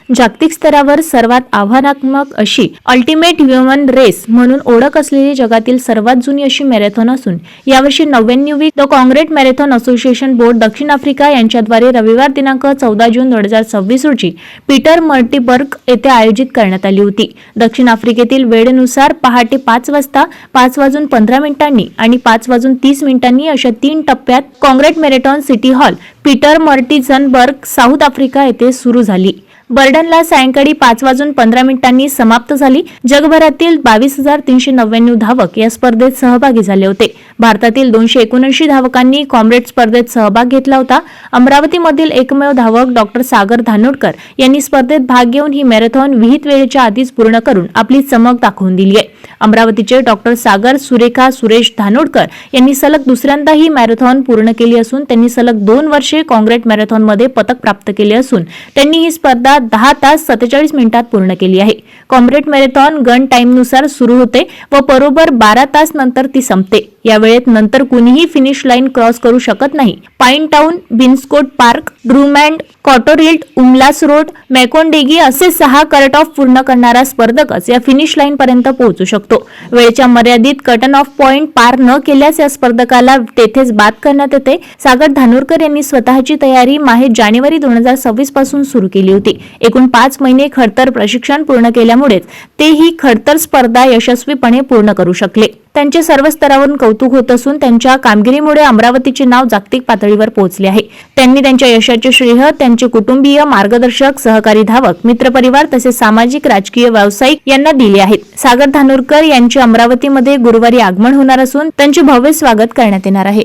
जागतिक स्तरावर सर्वात आव्हानात्मक अशी अल्टिमेट ह्युमन रेस म्हणून ओळख असलेली जगातील सर्वात जुनी अशी मॅरेथॉन असून यावर्षी 99वी द काँग्रेट मॅरेथॉन असोसिएशन बोर्ड दक्षिण आफ्रिका यांच्याद्वारे रविवार दिनांक 14 जून 2026 रोजी पीटरमर्टिबर्ग येथे आयोजित करण्यात आली होती। दक्षिण आफ्रिकेतील वेळेनुसार पहाटे 5 वाजता, 5:15 आणि 5:30 अशा 3 टप्प्यात Comrades Marathon city hall Pietermaritzburg South Africa येथे सुरू झाली। बर्डनला सायंकाळी 5:15 समाप्त झाली। जगभरातील 22,399 धावक या स्पर्धेत सहभागी झाले होते। भारतातील 279 धावकांनी कॉम्रेड स्पर्धेत सहभाग घेतला होता। अमरावतीमधील एकमेव धावक डॉक्टर सागर धानोडकर यांनी स्पर्धेत भाग घेऊन ही मॅरेथॉन विहित वेळेच्या आधीच पूर्ण करून आपली चमक दाखवून दिली आहे। अमरावतीचे डॉक्टर सागर सुरेखा सुरेश धानोडकर यांनी सलग दुसऱ्यांदा ही मॅरेथॉन पूर्ण केली असून त्यांनी सलग 2 वर्षे काँग्रेट मॅरेथॉनमध्ये पदक प्राप्त केले असून त्यांनी ही स्पर्धा 10 तास 47 मिनिटात पूर्ण केली आहे। काँग्रेट मॅरेथॉन गन टाइमनुसार सुरू होते व बरोबर 12 तास नंतर ती संपते। या वेळेत नंतर कुणीही फिनिश लाईन क्रॉस करू शकत नाही। पाइन टाउन, बिन्सकोट पार्क, ड्रूमँड, कॉटोरिल्ट, उमलास रोड, मॅकोंडेगी असे 6 कट ऑफ पूर्ण करणारा स्पर्धकच या फिनिश लाईन पर्यंत पोहोचू शकतो। वेळेच्या मर्यादित कटन ऑफ पॉइंट पार न केल्यास या स्पर्धकाला तेथेच बाद करण्यात येते। सागर धानोरकर यांनी स्वतःची तयारी माहे जानेवारी 2026 पासून सुरू केली होती। एकूण 5 महिने खडतर प्रशिक्षण पूर्ण केल्यामुळे ते ही खडतर स्पर्धा यशस्वीपणे पूर्ण करू शकले। त्यांचे सर्व स्तरावरून कौतुक होत असून त्यांच्या कामगिरीमुळे अमरावतीचे नाव जागतिक पातळीवर पोहोचले आहे। त्यांनी त्यांच्या यशाचे श्रेय त्यांचे कुटुंबीय, मार्गदर्शक, सहकारी धावक, मित्रपरिवार तसेच सामाजिक, राजकीय, व्यावसायिक यांना दिले आहेत। सागर धानोरकर यांचे अमरावतीमध्ये गुरुवारी आगमन होणार असून त्यांचे भव्य स्वागत करण्यात येणार आहे।